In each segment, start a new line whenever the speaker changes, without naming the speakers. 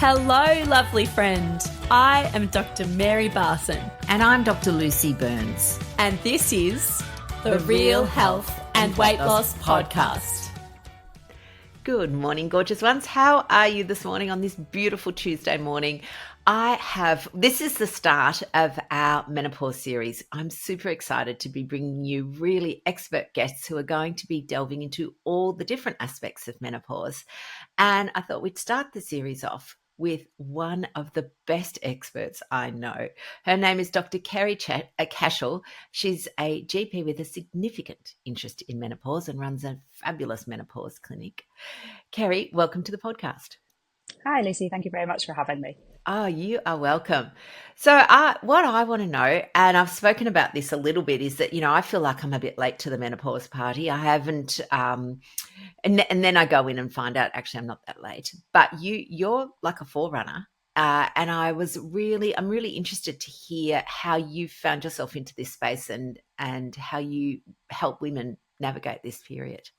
Hello, lovely friend. I am Dr. Mary Barson.
And I'm Dr. Lucy Burns.
And this is the Real Health and Weight Loss Podcast.
Good morning, gorgeous ones. How are you this morning on this beautiful Tuesday morning? This is the start of our Menopause series. I'm super excited to be bringing you really expert guests who are going to be delving into all the different aspects of menopause. And I thought we'd start the series off with one of the best experts I know. Her name is Dr. Ceri Cashell. She's a GP with a significant interest in menopause and runs a fabulous menopause clinic. Ceri, welcome to the podcast.
Hi, Lucy. Thank you very much for having me.
Oh, you are welcome. So what I want to know, and I've spoken about this a little bit, is that, I feel like I'm a bit late to the menopause party. I haven't, and then I go in and find out, actually, I'm not that late. But you're like a forerunner. And I'm really interested to hear how you found yourself into this space and how you help women navigate this period.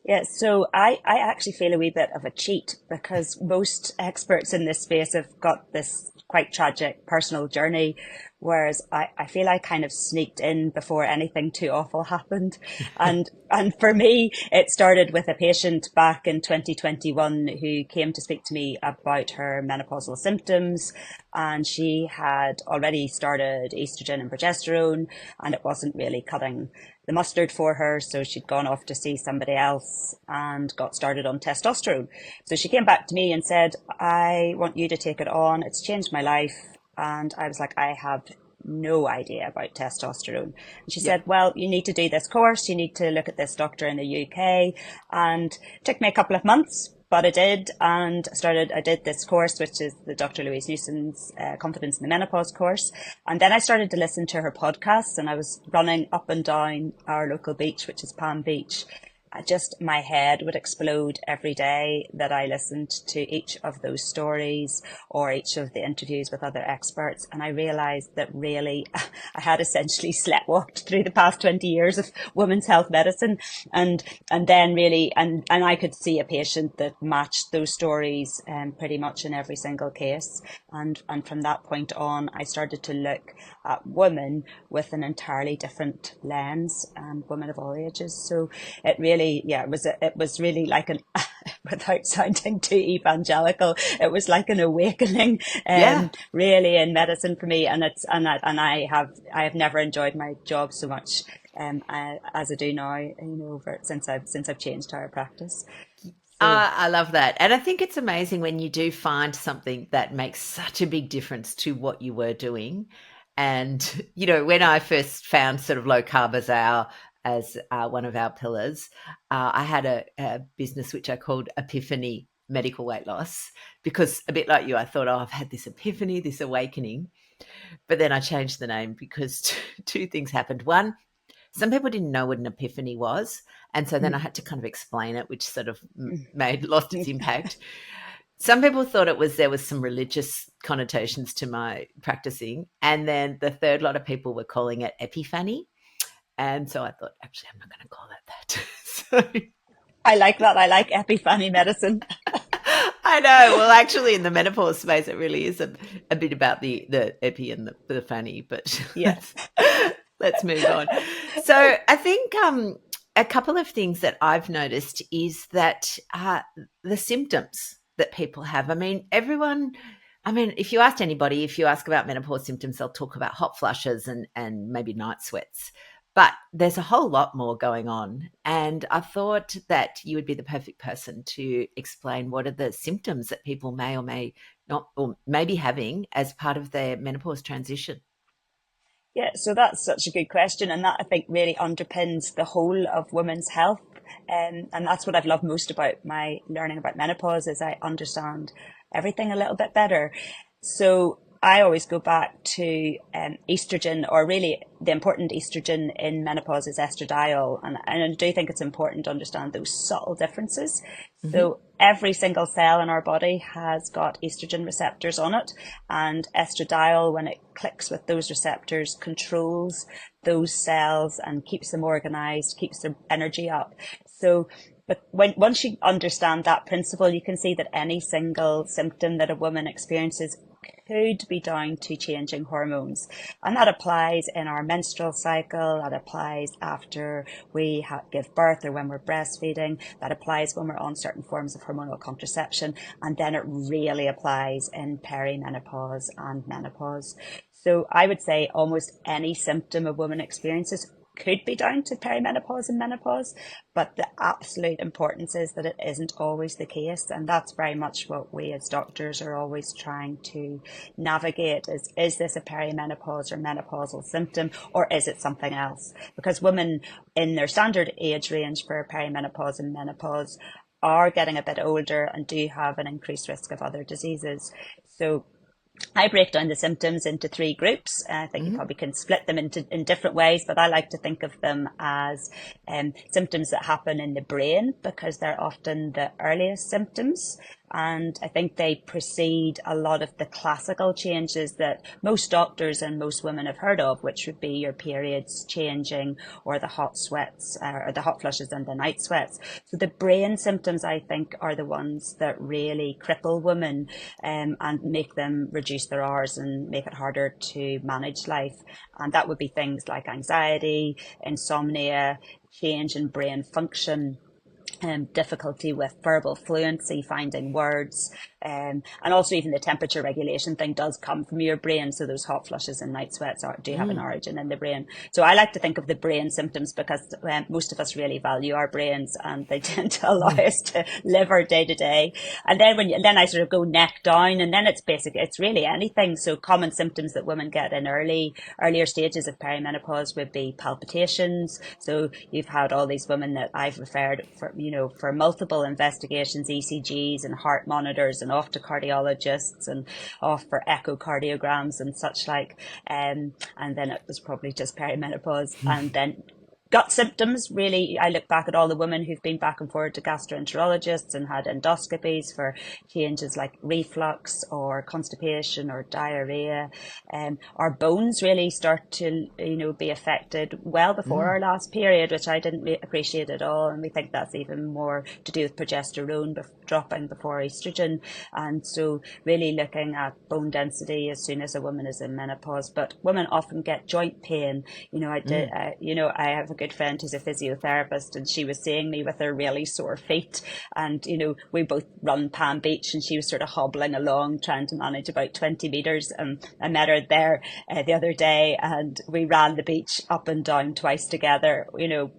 Yeah, so I actually feel a wee bit of a cheat because most experts in this space have got this quite tragic personal journey, whereas I feel I kind of sneaked in before anything too awful happened. And for me, it started with a patient back in 2021 who came to speak to me about her menopausal symptoms, and she had already started estrogen and progesterone, and it wasn't really cutting the mustard for her, so she'd gone off to see somebody else and got started on testosterone. So she came back to me and said, I want you to take it on. It's changed my life. And I was like, I have no idea about testosterone. And she said, well, you need to do this course. You need to look at this doctor in the UK. And it took me a couple of months, but I did. And I did this course, which is the Dr. Louise Newson's Confidence in the Menopause course. And then I started to listen to her podcasts, and I was running up and down our local beach, which is Palm Beach. My head would explode every day that I listened to each of those stories or each of the interviews with other experts. And I realized that really I had essentially sleptwalked through the past 20 years of women's health medicine. And then really, and I could see a patient that matched those stories pretty much in every single case. And from that point on, I started to look at women with an entirely different lens, and women of all ages. So it was really like without sounding too evangelical, it was like an awakening, really in medicine for me. And I have never enjoyed my job so much, as I do now, since I've changed our practice.
I love that. And I think it's amazing when you do find something that makes such a big difference to what you were doing. And, when I first found sort of low carb as one of our pillars, I had a business which I called Epiphany Medical Weight Loss, because a bit like you, I thought, I've had this epiphany, this awakening. But then I changed the name because two things happened. One, some people didn't know what an epiphany was. And so then I had to kind of explain it, which sort of lost its impact. Some people thought there was some religious connotations to my practicing. And then the third lot of people were calling it Epiphany. And so I thought, actually, I'm not going to call it that. So
I like that. I like Epiphany medicine.
I know. Well, actually, in the menopause space, it really is a bit about the epi and the fanny. But
yes,
let's move on. So I think a couple of things that I've noticed is that the symptoms that people have. If you ask anybody, if you ask about menopause symptoms, they'll talk about hot flushes and maybe night sweats. But there's a whole lot more going on. And I thought that you would be the perfect person to explain what are the symptoms that people may or may not, or may be having as part of their menopause transition.
Yeah, so that's such a good question. And that, I think, really underpins the whole of women's health. And that's what I've loved most about my learning about menopause, is I understand everything a little bit better. So I always go back to estrogen, or really the important estrogen in menopause is estradiol. And I do think it's important to understand those subtle differences. So every single cell in our body has got estrogen receptors on it. And estradiol, when it clicks with those receptors, controls those cells and keeps them organized, keeps their energy up. So but once you understand that principle, you can see that any single symptom that a woman experiences could be down to changing hormones. And that applies in our menstrual cycle, that applies after we give birth or when we're breastfeeding, that applies when we're on certain forms of hormonal contraception, and then it really applies in perimenopause and menopause. So I would say almost any symptom a woman experiences could be down to perimenopause and menopause, but the absolute importance is that it isn't always the case. And that's very much what we as doctors are always trying to navigate is this a perimenopause or menopausal symptom, or is it something else? Because women in their standard age range for perimenopause and menopause are getting a bit older and do have an increased risk of other diseases. So I break down the symptoms into 3 groups. I think you probably can split them in different ways, but I like to think of them as symptoms that happen in the brain, because they're often the earliest symptoms. And I think they precede a lot of the classical changes that most doctors and most women have heard of, which would be your periods changing, or the hot sweats, or the hot flushes and the night sweats. So the brain symptoms, I think, are the ones that really cripple women and make them reduce their hours and make it harder to manage life. And that would be things like anxiety, insomnia, change in brain function, difficulty with verbal fluency, finding words, and also even the temperature regulation thing does come from your brain. So those hot flushes and night sweats do have an origin in the brain. So I like to think of the brain symptoms because most of us really value our brains, and they tend to allow us to live our day to day. And then then I sort of go neck down, and then it's really anything. So common symptoms that women get in earlier stages of perimenopause would be palpitations. So you've had all these women that I've referred for multiple investigations, ECGs and heart monitors, and off to cardiologists and off for echocardiograms and such like. And then it was probably just perimenopause. And then gut symptoms, really, I look back at all the women who've been back and forward to gastroenterologists and had endoscopies for changes like reflux or constipation or diarrhea. Our bones really start to, be affected well before our last period, which I didn't appreciate at all. And we think that's even more to do with progesterone dropping before estrogen. And so really looking at bone density as soon as a woman is in menopause. But women often get joint pain. I have a good friend who's a physiotherapist, and she was seeing me with her really sore feet, and we both run Palm Beach, and she was sort of hobbling along trying to manage about 20 meters. I met her there the other day, and we ran the beach up and down twice together,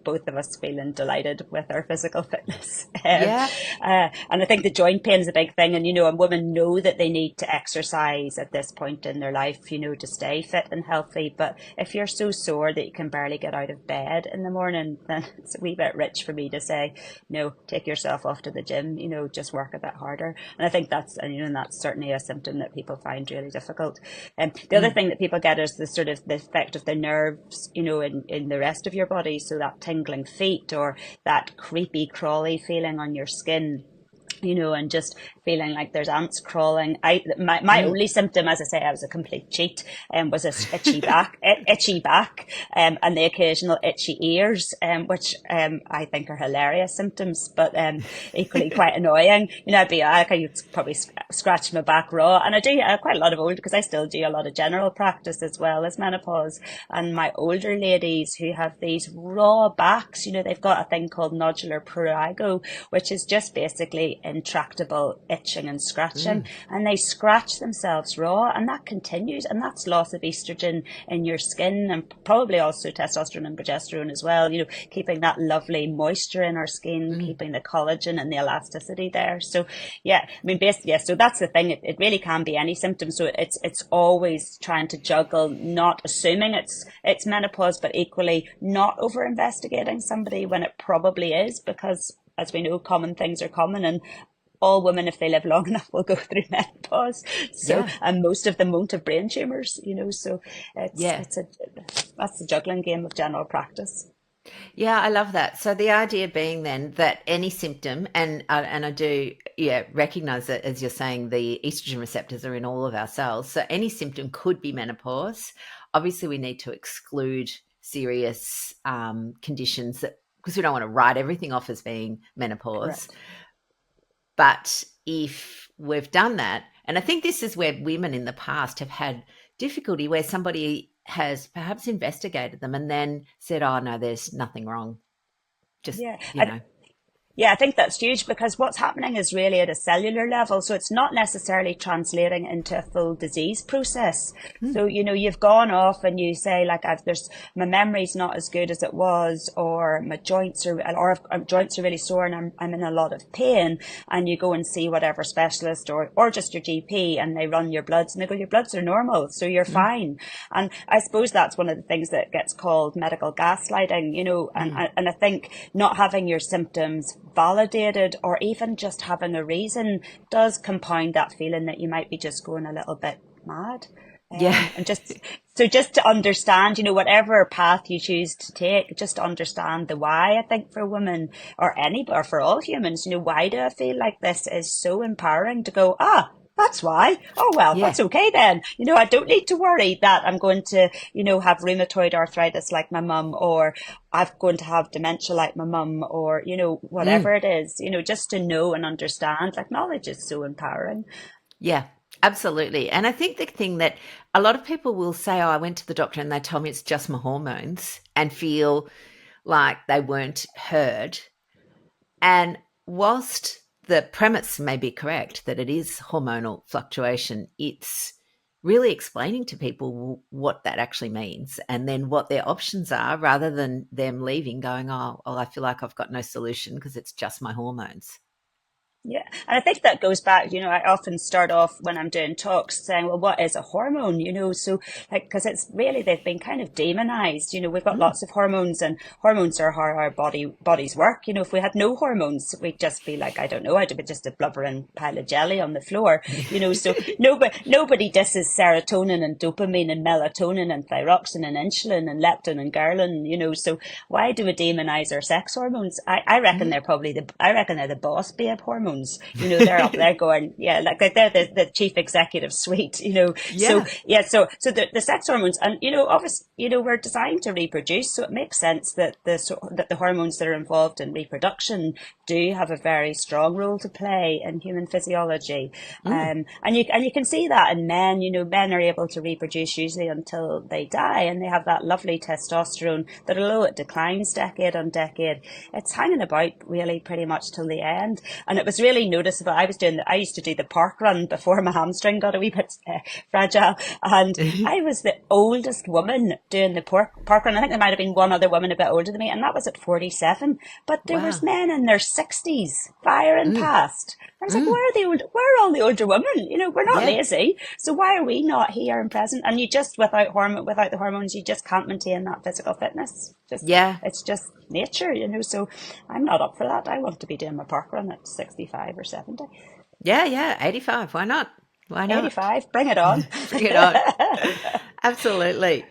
both of us feeling delighted with our physical fitness. And I think the joint pain is a big thing, and women know that they need to exercise at this point in their life, to stay fit and healthy. But if you're so sore that you can barely get out of bed in the morning, then it's a wee bit rich for me to say, no, take yourself off to the gym, just work a bit harder. And I think that's certainly a symptom that people find really difficult. The other thing that people get is the sort of the effect of the nerves, in the rest of your body. So that tingling feet, or that creepy, crawly feeling on your skin, and just feeling like there's ants crawling. My only symptom, as I say, I was a complete cheat, was a itchy back, and the occasional itchy ears, which I think are hilarious symptoms, but equally quite annoying. I could probably scratch my back raw, and I do quite a lot of because I still do a lot of general practice as well as menopause. And my older ladies who have these raw backs, they've got a thing called nodular prurigo, which is just basically intractable itching and scratching, and they scratch themselves raw, and that continues, and that's loss of estrogen in your skin, and probably also testosterone and progesterone as well, keeping that lovely moisture in our skin, keeping the collagen and the elasticity there. So so that's the thing, it really can be any symptom. So it's always trying to juggle, not assuming it's menopause, but equally not over investigating somebody when it probably is, because as we know, common things are common, and all women, if they live long enough, will go through menopause. So,
Yeah.
and most of them won't have brain tumors, so
Yeah.
that's the juggling game of general practice.
Yeah, I love that. So the idea being then that any symptom, and I do, yeah, recognize that as you're saying, the estrogen receptors are in all of our cells. So any symptom could be menopause. Obviously, we need to exclude serious conditions that, because we don't want to write everything off as being menopause.
Correct.
But if we've done that, and I think this is where women in the past have had difficulty, where somebody has perhaps investigated them and then said, oh, no, there's nothing wrong. Just,
Yeah.
you know.
Yeah, I think that's huge because what's happening is really at a cellular level. So it's not necessarily translating into a full disease process. So, you've gone off and you say like, my memory's not as good as it was, or my joints joints are really sore and I'm in a lot of pain. And you go and see whatever specialist or just your GP, and they run your bloods and they go, your bloods are normal. So you're fine. And I suppose that's one of the things that gets called medical gaslighting, and I think not having your symptoms validated or even just having a reason does compound that feeling that you might be just going a little bit mad.
Yeah.
And just to understand, whatever path you choose to take, just to understand the why. I think for women or for all humans, why do I feel like this is so empowering to go, that's why. Oh, well,
Yeah.
that's okay then. I don't need to worry that I'm going to, have rheumatoid arthritis like my mum, or I'm going to have dementia like my mum, or, whatever it is, just to know and understand, like, knowledge is so empowering.
Yeah, absolutely. And I think the thing that a lot of people will say, oh, I went to the doctor and they told me it's just my hormones, and feel like they weren't heard. And whilst the premise may be correct that it is hormonal fluctuation, it's really explaining to people what that actually means and then what their options are, rather than them leaving going, oh, well, I feel like I've got no solution because it's just my hormones.
Yeah. And I think that goes back, I often start off when I'm doing talks saying, well, what is a hormone? So like, cause it's really, they've been kind of demonized. We've got lots of hormones, and hormones are how our bodies work. If we had no hormones, we'd just be like, I don't know, I'd be just a blubbering pile of jelly on the floor, so nobody disses serotonin and dopamine and melatonin and thyroxine and insulin and leptin and ghrelin, so why do we demonize our sex hormones? I reckon they're the boss babe hormones. They're up there going, yeah, like they're the chief executive suite,
Yeah.
So the sex hormones, and obviously, we're designed to reproduce, so it makes sense that the hormones that are involved in reproduction do have a very strong role to play in human physiology. And you can see that in men. Men are able to reproduce usually until they die, and they have that lovely testosterone that, although it declines decade on decade, it's hanging about really pretty much till the end. And it was really noticeable. I used to do the park run before my hamstring got a wee bit fragile, and I was the oldest woman doing the park run. I think there might have been one other woman a bit older than me, and that was at 47. But there was men in their 60s firing past. I was like, where are all the older women? We're not lazy, so why are we not here and present? And you just, without the hormones, you just can't maintain that physical fitness. It's just nature, so I'm not up for that. I want to be doing my park run at 65 or 70.
Yeah, 85. Why not?
85, bring it on.
Bring it on. Absolutely.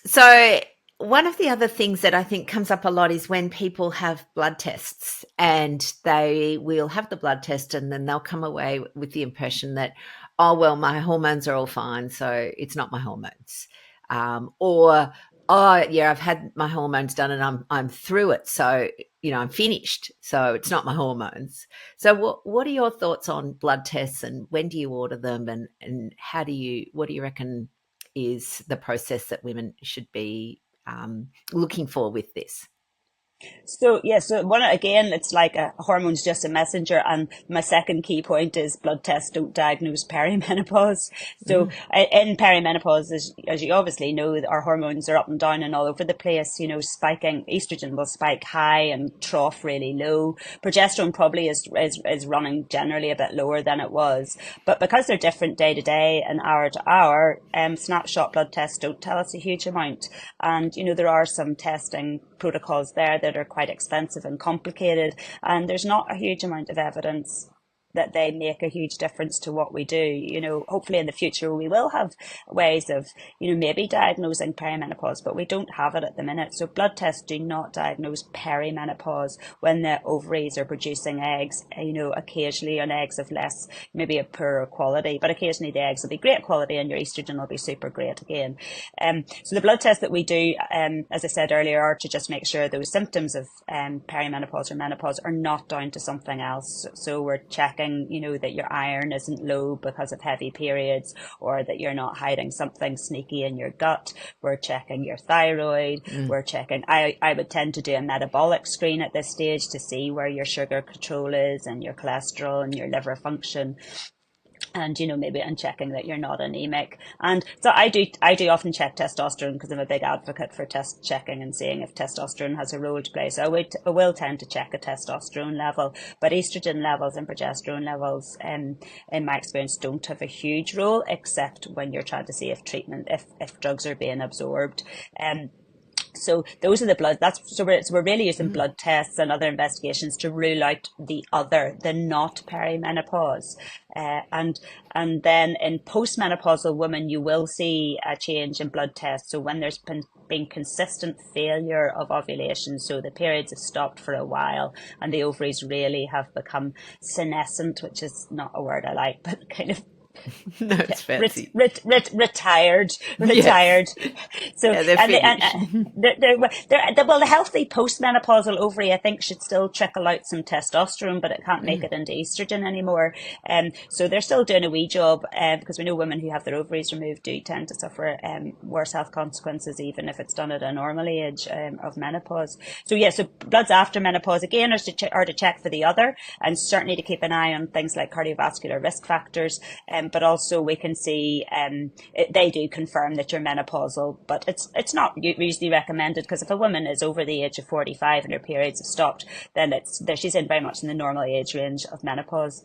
So one of the other things that I think comes up a lot is when people have blood tests, and they will have the blood test and then they'll come away with the impression that, oh, well, my hormones are all fine, so it's not my hormones. Or, oh, yeah, I've had my hormones done and I'm through it, so, I'm finished, so it's not my hormones. So what are your thoughts on blood tests, and when do you order them, and what do you reckon is the process that women should be looking for with this?
So again, it's like a hormone's just a messenger. And my second key point is blood tests don't diagnose perimenopause. So in perimenopause, as you obviously know, our hormones are up and down and all over the place, spiking. Estrogen will spike high and trough really low. Progesterone probably is running generally a bit lower than it was. But because they're different day to day and hour to hour, snapshot blood tests don't tell us a huge amount. And, there are some testing protocols there that are quite expensive and complicated, and there's not a huge amount of evidence that they make a huge difference to what we do. You know, hopefully in the future we will have ways of, you know, maybe diagnosing perimenopause, but we don't have it at the minute. So blood tests do not diagnose perimenopause when the ovaries are producing eggs, you know, occasionally on eggs of less, maybe a poorer quality, but occasionally the eggs will be great quality and your estrogen will be super great again. So the blood tests that we do, as I said earlier, are to just make sure those symptoms of perimenopause or menopause are not down to something else. So we're checking, you know, that your iron isn't low because of heavy periods, or that you're not hiding something sneaky in your gut. We're checking your thyroid. We're checking, I would tend to do a metabolic screen at this stage to see where your sugar control is and your cholesterol and your liver function. And, you know, maybe and checking that you're not anemic. And so I do often check testosterone because I'm a big advocate for test checking and seeing if testosterone has a role to play. So I will tend to check a testosterone level, but estrogen levels and progesterone levels, in my experience, don't have a huge role, except when you're trying to see if if drugs are being absorbed. So those are the blood. We're really using blood tests and other investigations to rule out the not perimenopause. And then in postmenopausal women, you will see a change in blood tests. So when there's been consistent failure of ovulation, so the periods have stopped for a while and the ovaries really have become senescent, which is not a word I like, but kind of
No, it's fancy.
Retired.
Yes.
So,
yeah, they're
well, the healthy postmenopausal ovary, I think, should still trickle out some testosterone, but it can't make it into estrogen anymore. So they're still doing a wee job, because we know women who have their ovaries removed do tend to suffer worse health consequences, even if it's done at a normal age of menopause. So yeah, so bloods after menopause again are to check for the other, and certainly to keep an eye on things like cardiovascular risk factors. But also we can see they do confirm that you're menopausal, but it's not usually recommended, because if a woman is over the age of 45 and her periods have stopped, then she's in very much in the normal age range of menopause.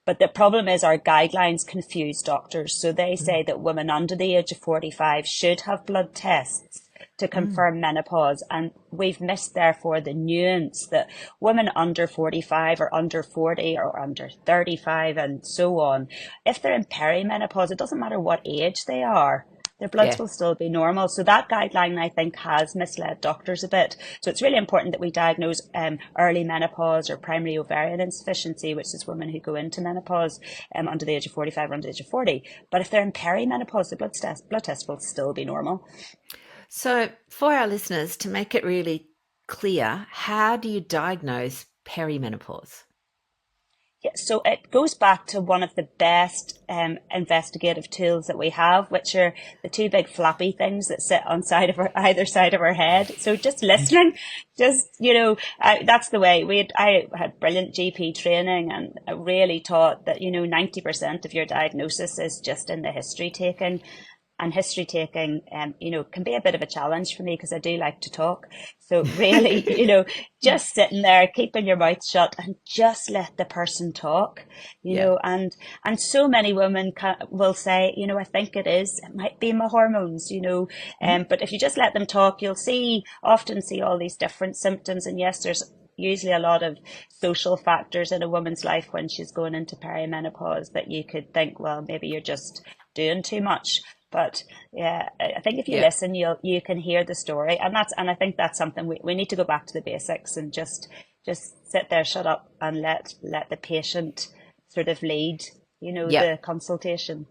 But the problem is our guidelines confuse doctors. So they say that women under the age of 45 should have blood tests to confirm menopause. And we've missed, therefore, the nuance that women under 45 or under 40 or under 35 and so on, if they're in perimenopause, it doesn't matter what age they are, their bloods will still be normal. So that guideline, I think, has misled doctors a bit. So it's really important that we diagnose early menopause or primary ovarian insufficiency, which is women who go into menopause under the age of 45 or under the age of 40. But if they're in perimenopause, the blood test will still be normal.
So for our listeners, to make it really clear, how do you diagnose perimenopause?
Yeah, so it goes back to one of the best investigative tools that we have, which are the two big floppy things that sit on either side of our head. So just listening, that's the way I had brilliant GP training, and I really taught that, 90% of your diagnosis is just in the history taking. And history taking, can be a bit of a challenge for me because I do like to talk. So really, just sitting there, keeping your mouth shut and just let the person talk, and so many women will say, I think it might be my hormones, but if you just let them talk, you'll often see all these different symptoms. And yes, there's usually a lot of social factors in a woman's life when she's going into perimenopause that you could think, well, maybe you're just doing too much. But yeah, I think if you listen, you can hear the story, and I think that's something we need to go back to the basics and just sit there, shut up, and let the patient sort of lead, the consultation.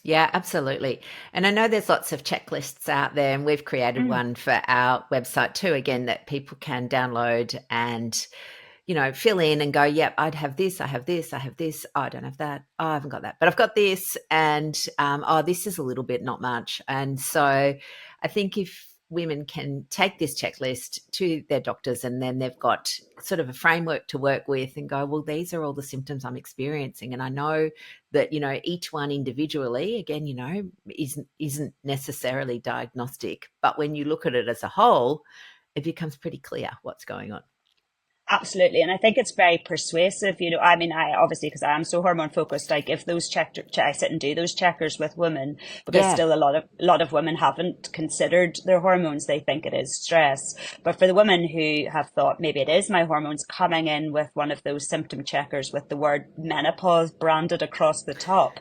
Yeah, absolutely. And I know there's lots of checklists out there, and we've created one for our website too, again, that people can download and fill in and go, yep, I'd have this, I have this, I have this, oh, I don't have that, oh, I haven't got that, but I've got this, and this is a little bit, not much. And so I think if women can take this checklist to their doctors, and then they've got sort of a framework to work with and go, well, these are all the symptoms I'm experiencing. And I know that, each one individually, again, isn't necessarily diagnostic, but when you look at it as a whole, it becomes pretty clear what's going on.
Absolutely. And I think it's very persuasive. I mean, I obviously, because I am so hormone focused, I give those I sit and do those checkers with women because
Yeah.
still a lot of women haven't considered their hormones. They think it is stress. But for the women who have thought maybe it is my hormones, coming in with one of those symptom checkers with the word menopause branded across the top,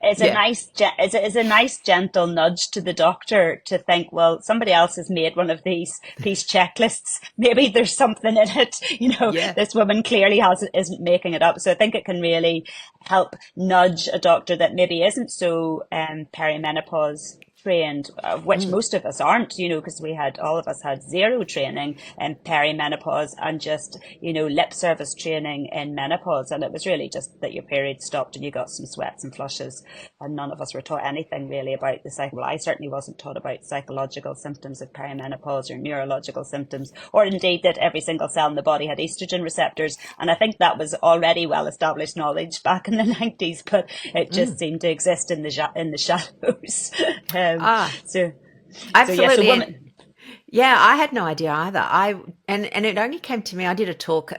it's a
Yeah.
nice, it's a nice gentle nudge to the doctor to think, well, somebody else has made one of these checklists. Maybe there's something in it.
Yeah.
This woman clearly isn't making it up. So I think it can really help nudge a doctor that maybe isn't so perimenopause trained, which most of us aren't, because all of us had zero training in perimenopause and just, lip service training in menopause. And it was really just that your period stopped and you got some sweats and flushes. And none of us were taught anything really about the cycle. Well, I certainly wasn't taught about psychological symptoms of perimenopause or neurological symptoms, or indeed that every single cell in the body had estrogen receptors. And I think that was already well established knowledge back in the 90s, but it just seemed to exist in the shadows. So yeah, so
Absolutely.
women.
Yeah, I had no idea either. And it only came to me. I did a talk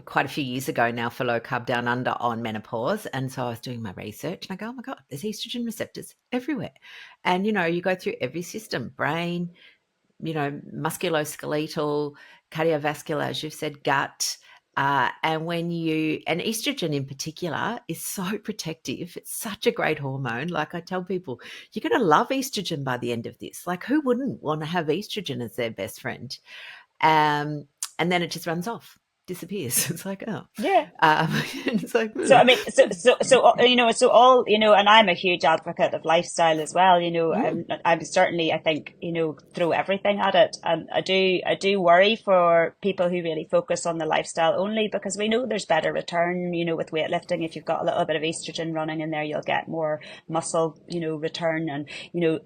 quite a few years ago now for Low Carb Down Under on menopause, and so I was doing my research, and I go, oh my god, there's estrogen receptors everywhere, and you go through every system, brain, musculoskeletal, cardiovascular, as you've said, gut. And and estrogen in particular is so protective. It's such a great hormone. Like I tell people, you're going to love estrogen by the end of this. Like who wouldn't want to have estrogen as their best friend? And then it just runs off, disappears. It's like, oh,
Yeah.
it's like,
So I mean, so all, and I'm a huge advocate of lifestyle as well. I'm certainly, I think, throw everything at it, and I do worry for people who really focus on the lifestyle only, because we know there's better return. With weightlifting, if you've got a little bit of estrogen running in there, you'll get more muscle, return, and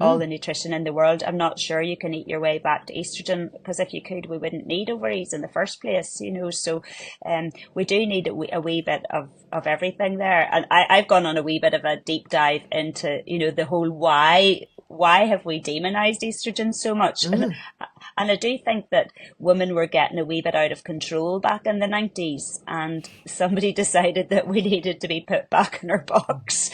all the nutrition in the world. I'm not sure you can eat your way back to estrogen, because if you could, we wouldn't need ovaries in the first place. So we do need a wee bit of everything there. And I've gone on a wee bit of a deep dive into, the whole why have we demonized estrogen so much? And I do think that women were getting a wee bit out of control back in the 90s, and somebody decided that we needed to be put back in our box.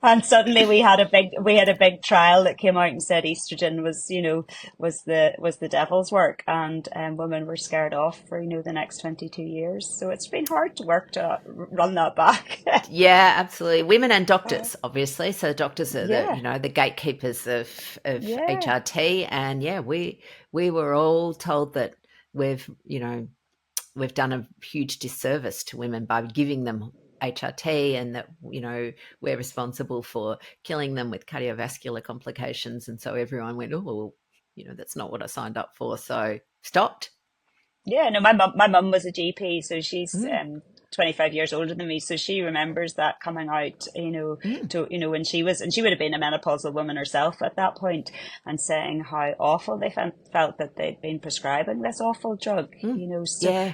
And suddenly we had a big trial that came out and said estrogen was the devil's work, and women were scared off for the next 22 years. So it's been hard to work to run that back.
Yeah, absolutely. Women and doctors, obviously. So doctors are
Yeah.
the gatekeepers of
Yeah.
HRT, and we were all told that we've done a huge disservice to women by giving them HRT, and that we're responsible for killing them with cardiovascular complications. And so everyone went, oh, well, that's not what I signed up for. So stopped.
Yeah, no, my mum was a GP, so she's 25 years older than me, so she remembers that coming out, when she would have been a menopausal woman herself at that point, and saying how awful they felt that they'd been prescribing this awful drug,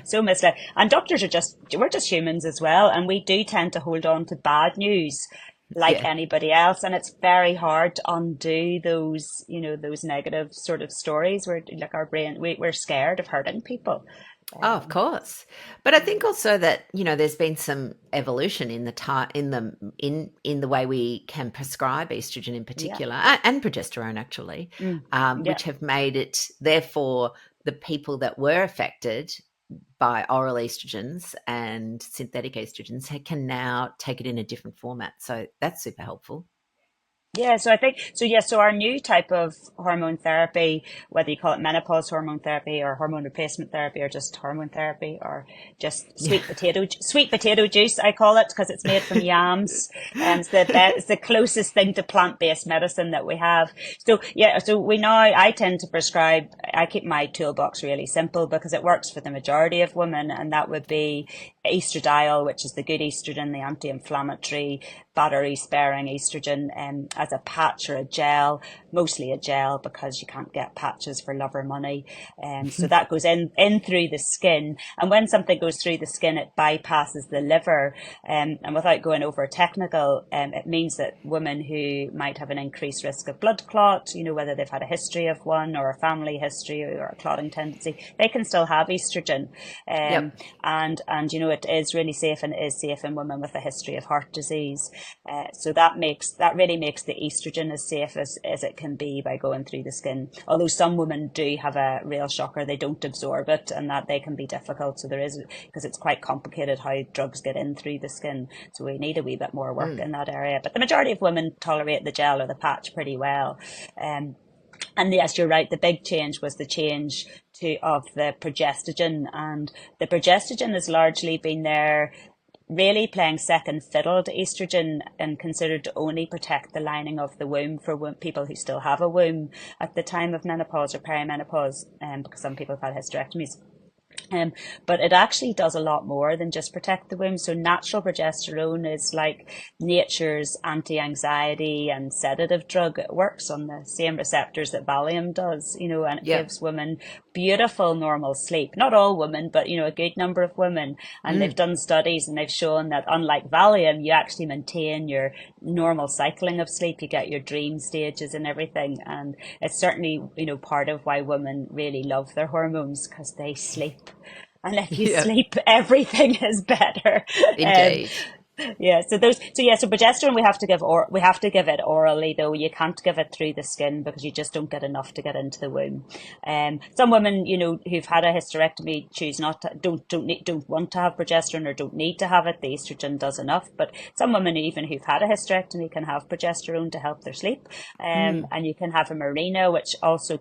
so misled. And doctors we're just humans as well, and we do tend to hold on to bad news like anybody else, and it's very hard to undo those negative sort of stories where, like, our brain, we're scared of hurting people.
Oh, of course. But I think also that, there's been some evolution in the way we can prescribe estrogen in particular, and progesterone actually, which have made it, therefore, the people that were affected by oral estrogens and synthetic estrogens can now take it in a different format. So that's super helpful.
Yeah, so I think, so our new type of hormone therapy, whether you call it menopause hormone therapy or hormone replacement therapy or just hormone therapy or just sweet potato juice, I call it, because it's made from yams, and it's the closest thing to plant-based medicine that we have. So I tend to prescribe, I keep my toolbox really simple because it works for the majority of women, and that would be estradiol, which is the good estrogen, the anti-inflammatory, battery sparing estrogen, as a patch or a gel, mostly a gel because you can't get patches for love or money. So that goes in through the skin. And when something goes through the skin, it bypasses the liver. And without going over technical, it means that women who might have an increased risk of blood clot, whether they've had a history of one or a family history or a clotting tendency, they can still have estrogen.
Yep.
And it is really safe, and it is safe in women with a history of heart disease. So that really makes the estrogen as safe as it can be by going through the skin. Although some women do have a real shocker, they don't absorb it, and that they can be difficult. So there is, because it's quite complicated how drugs get in through the skin. So we need a wee bit more work in that area. But the majority of women tolerate the gel or the patch pretty well. And yes, you're right. The big change was the change of the progestogen, and the progestogen has largely been there, really playing second fiddle to estrogen, and considered to only protect the lining of the womb for people who still have a womb at the time of menopause or perimenopause, because some people have had hysterectomies. But it actually does a lot more than just protect the womb. So natural progesterone is like nature's anti-anxiety and sedative drug. It works on the same receptors that Valium does, and it gives women beautiful normal sleep. Not all women, but, a good number of women. And they've done studies and they've shown that unlike Valium, you actually maintain your normal cycling of sleep. You get your dream stages and everything. And it's certainly, part of why women really love their hormones, because they sleep. And if you sleep, everything is better.
Indeed.
So progesterone we have to give it orally, though. You can't give it through the skin because you just don't get enough to get into the womb. Some women, who've had a hysterectomy don't want to have progesterone or don't need to have it. The estrogen does enough. But some women, even who've had a hysterectomy, can have progesterone to help their sleep. And you can have a Mirena, which also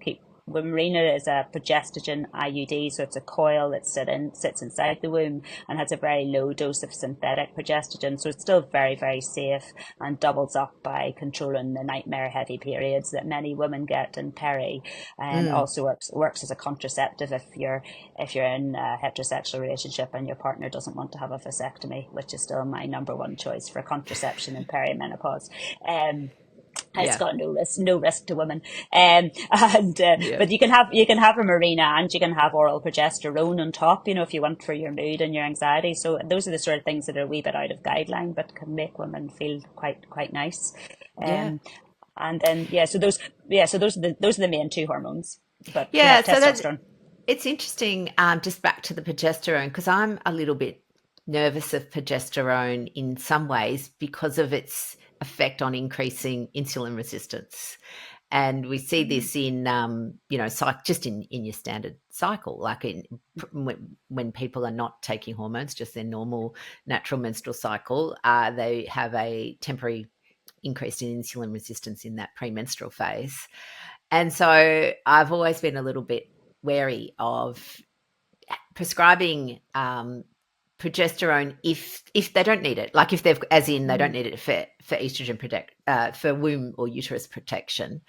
Mirena is a progestogen IUD, so it's a coil that sits inside the womb and has a very low dose of synthetic progestogen. So it's still very, very safe and doubles up by controlling the nightmare heavy periods that many women get in peri, and also works as a contraceptive if you're in a heterosexual relationship and your partner doesn't want to have a vasectomy, which is still my number one choice for contraception in perimenopause. It's got no risk to women, but you can have a Mirena, and you can have oral progesterone on top, if you want, for your mood and your anxiety. So those are the sort of things that are a wee bit out of guideline, but can make women feel quite nice. And then so those are the main two hormones. But testosterone.
It's interesting. Just back to the progesterone, because I'm a little bit nervous of progesterone in some ways because of its effect on increasing insulin resistance. And we see this in, just in your standard cycle, like when people are not taking hormones, just their normal natural menstrual cycle, they have a temporary increase in insulin resistance in that premenstrual phase. And so I've always been a little bit wary of prescribing progesterone if they don't need it, like if they've, as in they don't need it for estrogen for womb or uterus protection.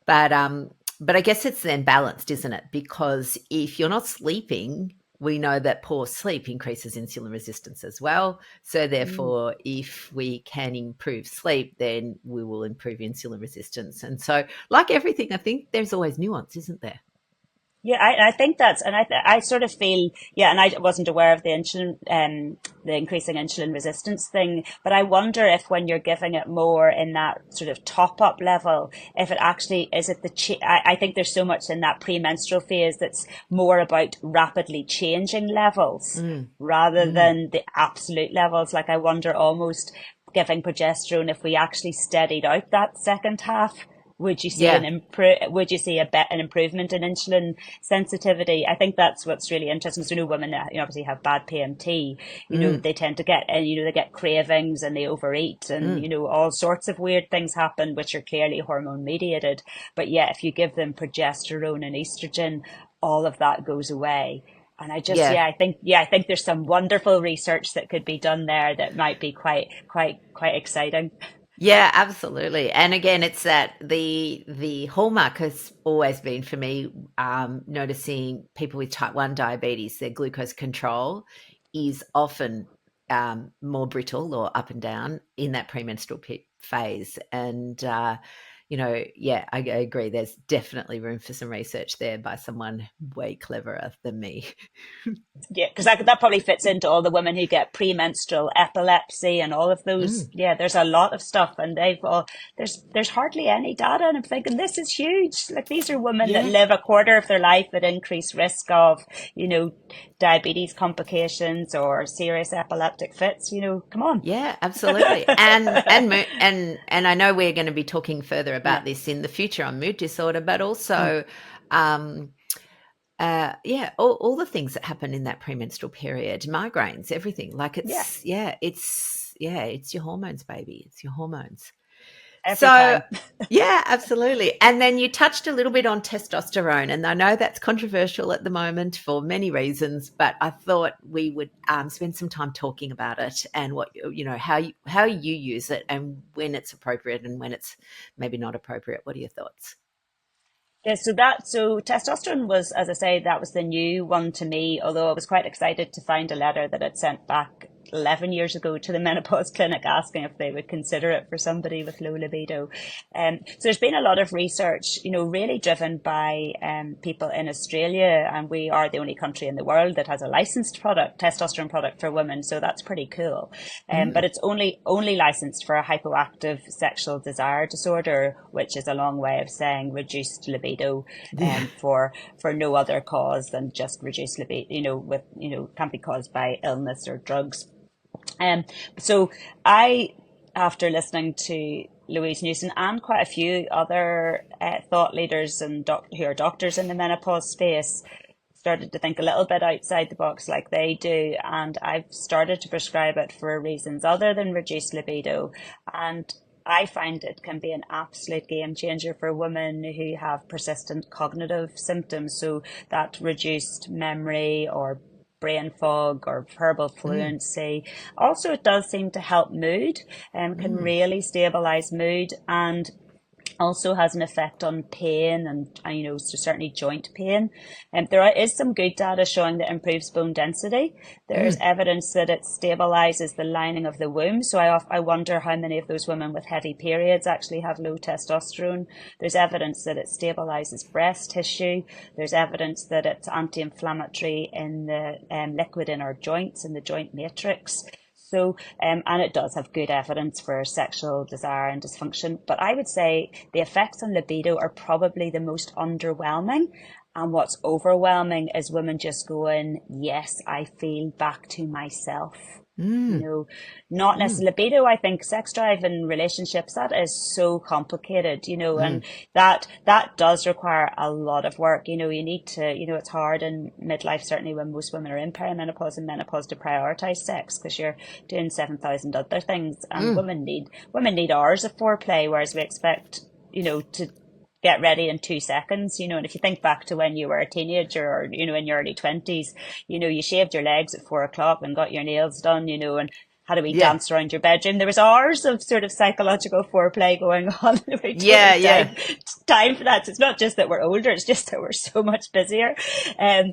But I guess it's then balanced, isn't it? Because if you're not sleeping, we know that poor sleep increases insulin resistance as well. So therefore, if we can improve sleep, then we will improve insulin resistance. And so, like everything, I think there's always nuance, isn't there?
Yeah, I think I sort of feel, and I wasn't aware of the insulin, the increasing insulin resistance thing, but I wonder if when you're giving it more in that sort of top up level, if it actually, I think there's so much in that premenstrual phase that's more about rapidly changing levels rather than the absolute levels. Like I wonder almost giving progesterone, if we actually steadied out that second half, would you see an improvement in insulin sensitivity? I think that's what's really interesting. So, women obviously have bad PMT. They tend to get, they get cravings and they overeat, and all sorts of weird things happen, which are clearly hormone mediated. But if you give them progesterone and estrogen, all of that goes away. And I just, I think there's some wonderful research that could be done there that might be quite exciting.
Yeah, absolutely. And again, it's that the hallmark has always been for me, noticing people with type 1 diabetes, their glucose control is often more brittle or up and down in that premenstrual phase. And yeah, I agree. There's definitely room for some research there by someone way cleverer than me.
Yeah, because that probably fits into all the women who get premenstrual epilepsy and all of those. Yeah, there's a lot of stuff, and there's hardly any data, and I'm thinking this is huge. Like, these are women that
Yeah.
live a quarter of their life at increased risk of, diabetes complications or serious epileptic fits. Come on.
Yeah, absolutely. And I know we're going to be talking further about this in the future on mood disorder, but also all the things that happen in that premenstrual period, migraines, everything. Like, it's your hormones, baby. It's your hormones.
Every time.
Yeah, absolutely. And then you touched a little bit on testosterone, and I know that's controversial at the moment for many reasons, but I thought we would spend some time talking about it and what, how you use it and when it's appropriate and when it's maybe not appropriate. What are your thoughts?
Yeah, so testosterone was, as I say, that was the new one to me, although I was quite excited to find a letter that I'd sent back 11 years ago to the menopause clinic asking if they would consider it for somebody with low libido. So there's been a lot of research, really driven by people in Australia, and we are the only country in the world that has a licensed testosterone product for women. So that's pretty cool. But it's only licensed for a hypoactive sexual desire disorder, which is a long way of saying reduced libido, for no other cause than just reduced libido, can't be caused by illness or drugs. So after listening to Louise Newson and quite a few other thought leaders and who are doctors in the menopause space, started to think a little bit outside the box like they do, and I've started to prescribe it for reasons other than reduced libido. And I find it can be an absolute game changer for women who have persistent cognitive symptoms, so that reduced memory or brain fog or verbal fluency. Also, it does seem to help mood and can really stabilize mood, and also has an effect on pain and so certainly joint pain. And there is some good data showing that it improves bone density. There's evidence that it stabilizes the lining of the womb. So I wonder how many of those women with heavy periods actually have low testosterone. There's evidence that it stabilizes breast tissue. There's evidence that it's anti-inflammatory in the liquid in our joints, in the joint matrix. So, and it does have good evidence for sexual desire and dysfunction. But I would say the effects on libido are probably the most underwhelming. And what's overwhelming is women just going, yes, I feel back to myself. Not necessarily libido. I think sex drive in relationships, that is so complicated, and that does require a lot of work. You need to, it's hard in midlife, certainly when most women are in perimenopause and menopause, to prioritize sex because you're doing 7,000 other things, and women need hours of foreplay, whereas we expect, to get ready in 2 seconds, and if you think back to when you were a teenager or, in your early 20s, you shaved your legs at 4 o'clock and got your nails done, and had a wee dance around your bedroom. There was hours of sort of psychological foreplay going on. Time for that. So it's not just that we're older, it's just that we're so much busier. So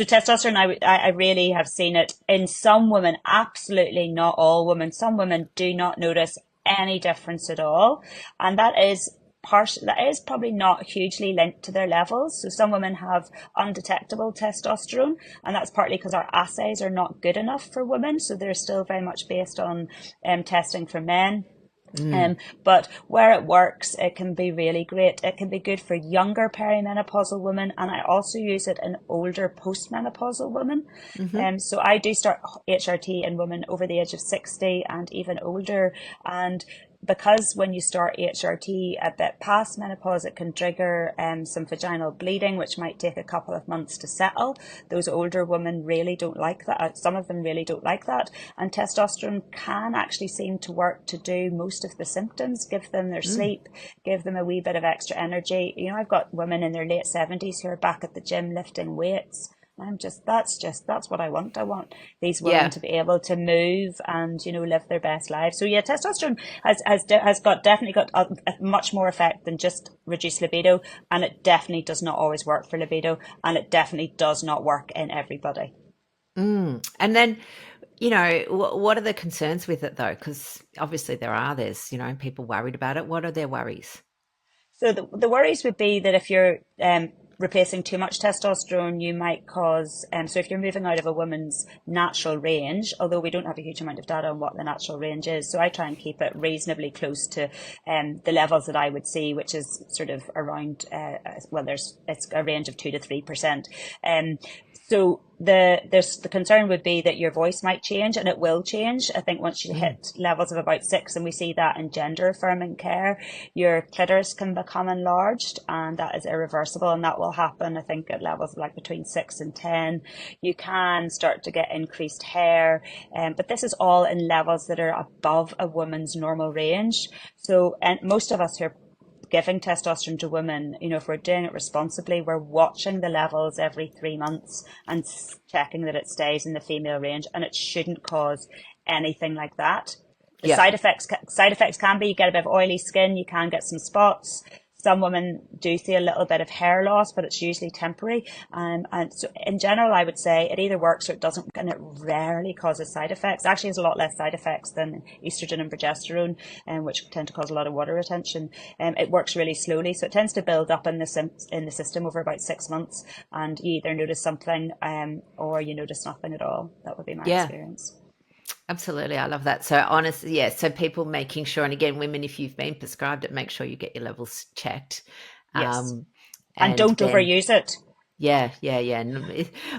testosterone, I really have seen it in some women, absolutely not all women. Some women do not notice any difference at all. And that is probably not hugely linked to their levels. So some women have undetectable testosterone, and that's partly because our assays are not good enough for women. So they're still very much based on testing for men. But where it works, it can be really great. It can be good for younger perimenopausal women, and I also use it in older postmenopausal women. So I do start HRT in women over the age of 60 and even older. And because when you start HRT a bit past menopause, it can trigger some vaginal bleeding, which might take a couple of months to settle. Those older women really don't like that. Some of them really don't like that. And testosterone can actually seem to work to do most of the symptoms, give them their sleep, give them a wee bit of extra energy. I've got women in their late 70s who are back at the gym lifting weights. That's what I want. I want these women to be able to move and, live their best lives. So testosterone has definitely got a much more effect than just reduce libido. And it definitely does not always work for libido. And it definitely does not work in everybody.
And then, what are the concerns with it though? Because obviously there's, people worried about it. What are their worries?
So the worries would be that if you're replacing too much testosterone, you might cause, so if you're moving out of a woman's natural range, although we don't have a huge amount of data on what the natural range is, so I try and keep it reasonably close to the levels that I would see, which is sort of around, it's a range of 2 to 3%. So the concern would be that your voice might change, and it will change. I think once you hit levels of about 6, and we see that in gender affirming care, your clitoris can become enlarged, and that is irreversible, and that will happen, I think, at levels of like between 6 and 10. You can start to get increased hair, but this is all in levels that are above a woman's normal range. So, and most of us who are giving testosterone to women, if we're doing it responsibly, we're watching the levels every 3 months and checking that it stays in the female range, and it shouldn't cause anything like that. The side effects can be, you get a bit of oily skin, you can get some spots. Some women do see a little bit of hair loss, but it's usually temporary. And so in general, I would say it either works or it doesn't, and it rarely causes side effects. Actually, has a lot less side effects than estrogen and progesterone, which tend to cause a lot of water retention. It works really slowly, so it tends to build up in the system over about 6 months, and you either notice something or you notice nothing at all. That would be my experience.
Absolutely. I love that. So honestly, so people making sure, and again, women, if you've been prescribed it, make sure you get your levels checked.
Yes. And don't overuse it.
Yeah.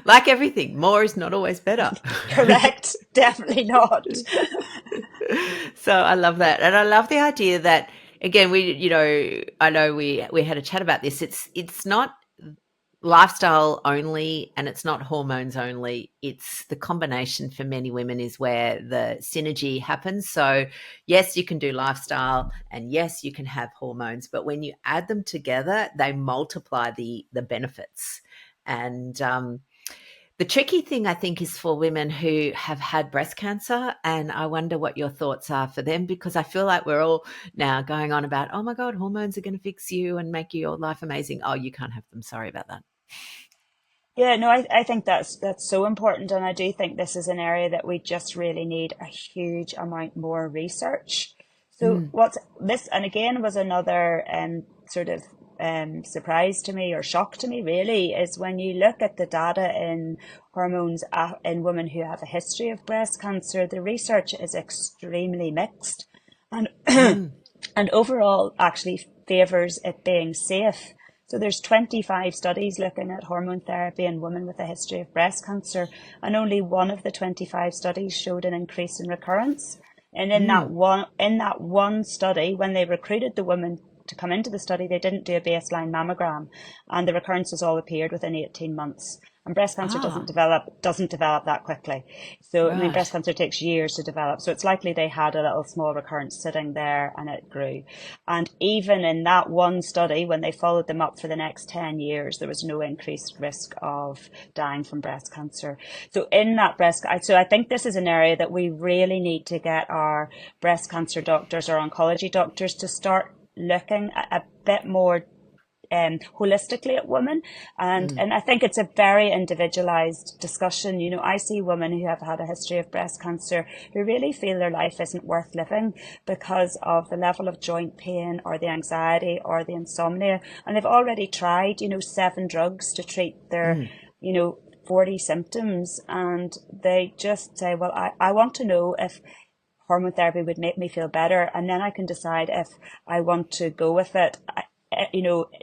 Like everything, more is not always better.
Correct. Definitely not.
So I love that. And I love the idea that, again, I know we had a chat about this. It's not lifestyle only, and it's not hormones only. It's the combination for many women is where the synergy happens. So yes, you can do lifestyle, and yes, you can have hormones, but when you add them together, they multiply the benefits. And the tricky thing, I think, is for women who have had breast cancer, and I wonder what your thoughts are for them, because I feel like we're all now going on about, oh my God, hormones are going to fix you and make your life amazing. Oh, you can't have them. Sorry about that.
Yeah, no, I think that's so important, and I do think this is an area that we just really need a huge amount more research. So what's this, and again, was another sort of surprise to me, or shock to me really, is when you look at the data in hormones in women who have a history of breast cancer, the research is extremely mixed, and and overall actually favors it being safe. So there's 25 studies looking at hormone therapy in women with a history of breast cancer, and only one of the 25 studies showed an increase in recurrence. And in that one study, when they recruited the women to come into the study, they didn't do a baseline mammogram, and the recurrences all appeared within 18 months. And breast cancer doesn't develop that quickly. So, I mean, breast cancer takes years to develop. So it's likely they had a little small recurrence sitting there and it grew. And even in that one study, when they followed them up for the next 10 years, there was no increased risk of dying from breast cancer. So so I think this is an area that we really need to get our breast cancer doctors or oncology doctors to start looking a bit more holistically at women, and I think it's a very individualized discussion. I see women who have had a history of breast cancer who really feel their life isn't worth living because of the level of joint pain or the anxiety or the insomnia, and they've already tried 7 drugs to treat their 40 symptoms, and they just say, well, I want to know if hormone therapy would make me feel better, and then I can decide if I want to go with it,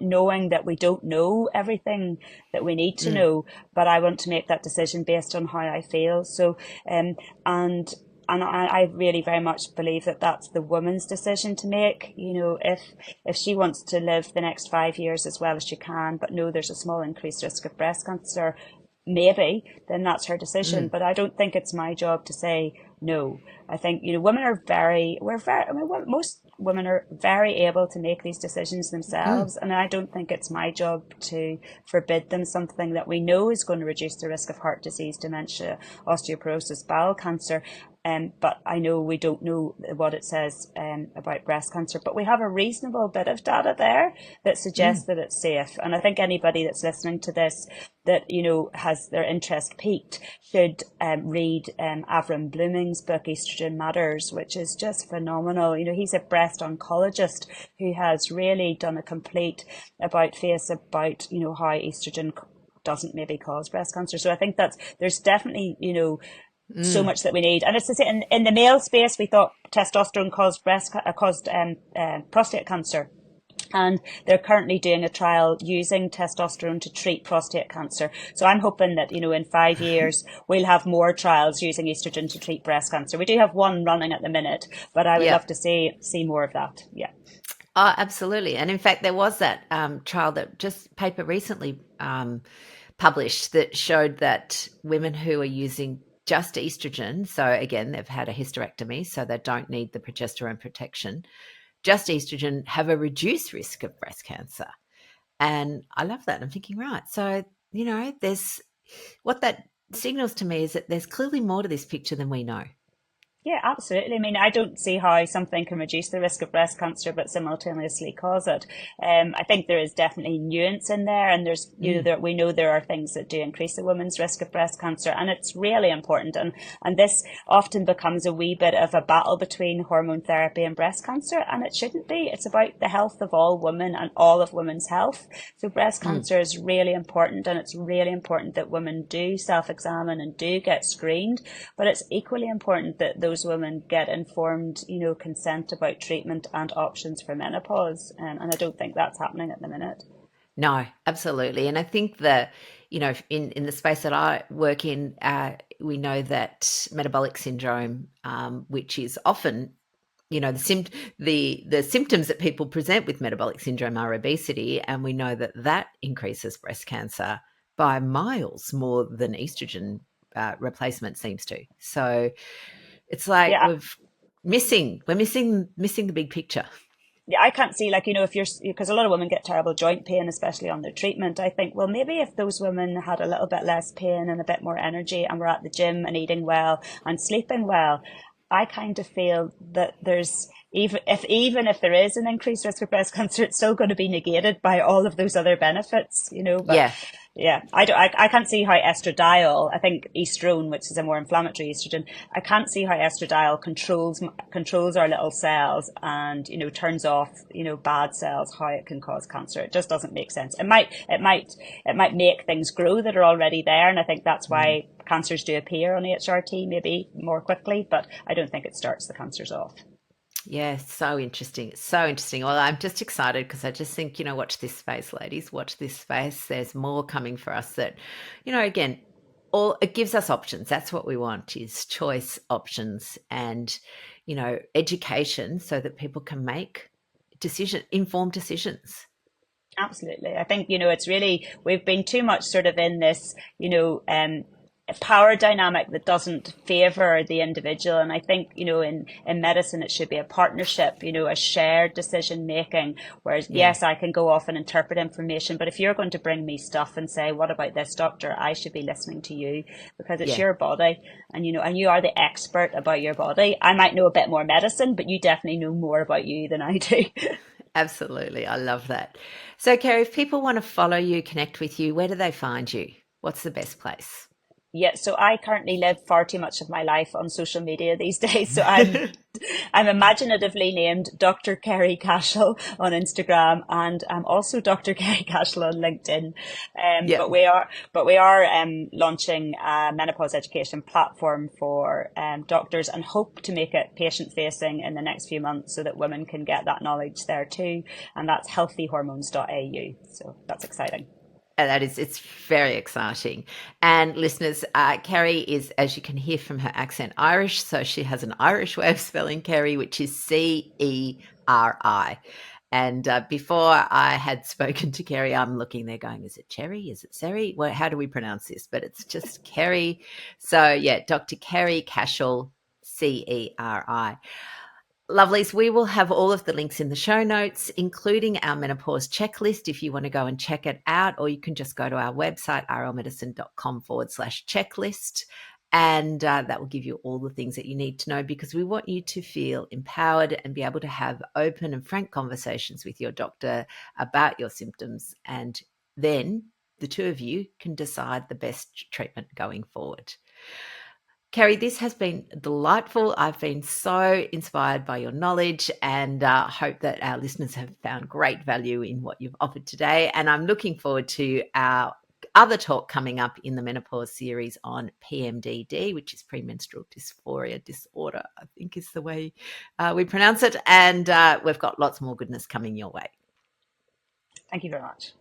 knowing that we don't know everything that we need to know, but I want to make that decision based on how I feel. So, and I really very much believe that that's the woman's decision to make. If she wants to live the next 5 years as well as she can, but know there's a small increased risk of breast cancer, maybe, then that's her decision. But I don't think it's my job to say no. I think, women are most women are very able to make these decisions themselves. And I don't think it's my job to forbid them something that we know is going to reduce the risk of heart disease, dementia, osteoporosis, bowel cancer. But I know we don't know what it says about breast cancer, but we have a reasonable bit of data there that suggests that it's safe. And I think anybody that's listening to this that, has their interest piqued should read Avram Blooming's book, Estrogen Matters, which is just phenomenal. He's a breast oncologist who has really done a complete about face about, how estrogen doesn't maybe cause breast cancer. So I think there's definitely, so much that we need. And it's to say, in the male space, we thought testosterone caused prostate cancer. And they're currently doing a trial using testosterone to treat prostate cancer. So I'm hoping that, in 5 years, we'll have more trials using estrogen to treat breast cancer. We do have one running at the minute, but I would love to see more of that. Yeah.
Oh, absolutely. And in fact, there was that trial that just paper recently published that showed that women who are using just estrogen, so again, they've had a hysterectomy, so they don't need the progesterone protection, just estrogen have a reduced risk of breast cancer. And I love that. I'm thinking, right, so, there's what that signals to me is that there's clearly more to this picture than we know.
Yeah, absolutely. I mean, I don't see how something can reduce the risk of breast cancer but simultaneously cause it. I think there is definitely nuance in there, and there's, we know there are things that do increase a woman's risk of breast cancer, and it's really important. And this often becomes a wee bit of a battle between hormone therapy and breast cancer, and it shouldn't be. It's about the health of all women and all of women's health. So breast cancer is really important, and it's really important that women do self-examine and do get screened, but it's equally important that those women get informed, consent about treatment and options for menopause. And I don't think that's happening at the minute.
No, absolutely. And I think that, in the space that I work in, we know that metabolic syndrome, which is often, the symptoms that people present with metabolic syndrome are obesity. And we know that increases breast cancer by miles more than estrogen replacement seems to. So it's like we're missing the big picture.
Yeah, I can't see, because a lot of women get terrible joint pain, especially on their treatment. I think, well, maybe if those women had a little bit less pain and a bit more energy and were at the gym and eating well and sleeping well, I kind of feel that there's, even if there is an increased risk of breast cancer, it's still going to be negated by all of those other benefits, but yeah, I can't see how estradiol, I think estrone, which is a more inflammatory estrogen, I can't see how estradiol controls our little cells and, turns off, bad cells, how it can cause cancer. It just doesn't make sense. It might make things grow that are already there. And I think that's why cancers do appear on HRT maybe more quickly, but I don't think it starts the cancers off.
Yeah, so interesting. It's so interesting. Well, I'm just excited because I just think, watch this space, ladies, watch this space. There's more coming for us that, again, it gives us options. That's what we want, is choice options and, education so that people can make informed decisions.
Absolutely. I think, it's really, we've been too much sort of in this, power dynamic that doesn't favor the individual. And I think, in medicine, it should be a partnership, a shared decision making, whereas yes, I can go off and interpret information, but if you're going to bring me stuff and say, what about this, doctor, I should be listening to you because it's your body, and and you are the expert about your body. I might know a bit more medicine, but you definitely know more about you than I do.
Absolutely. I love that. So Ceri, if people want to follow you, connect with you, where do they find you? What's the best place?
Yeah, so I currently live far too much of my life on social media these days. So I'm imaginatively named Dr. Ceri Cashell on Instagram, and I'm also Dr. Ceri Cashell on LinkedIn. But we are launching a menopause education platform for doctors, and hope to make it patient facing in the next few months so that women can get that knowledge there too. And that's healthyhormones.au. So that's exciting.
It's very exciting. And listeners, Ceri is, as you can hear from her accent, Irish. So she has an Irish way of spelling Ceri, which is Ceri. And before I had spoken to Ceri, I'm looking there going, is it Cherry? Is it Ceri? Well, how do we pronounce this? But it's just Ceri. So yeah, Dr. Ceri Cashell, Ceri. Lovelies, we will have all of the links in the show notes, including our menopause checklist if you want to go and check it out, or you can just go to our website, rlmedicine.com/checklist, and that will give you all the things that you need to know, because we want you to feel empowered and be able to have open and frank conversations with your doctor about your symptoms, and then the two of you can decide the best treatment going forward. Ceri, this has been delightful. I've been so inspired by your knowledge and hope that our listeners have found great value in what you've offered today. And I'm looking forward to our other talk coming up in the Menopause series on PMDD, which is premenstrual dysphoria disorder, I think is the way we pronounce it. And we've got lots more goodness coming your way.
Thank you very much.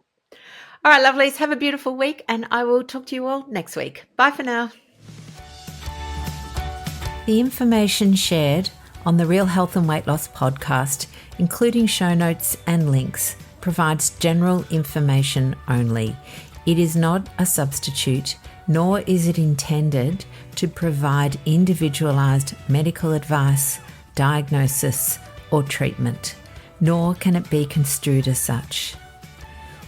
All right, lovelies, have a beautiful week, and I will talk to you all next week. Bye for now. The information shared on the Real Health and Weight Loss podcast, including show notes and links, provides general information only. It is not a substitute, nor is it intended to provide individualised medical advice, diagnosis, or treatment, nor can it be construed as such.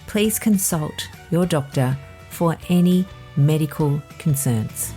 Please consult your doctor for any medical concerns.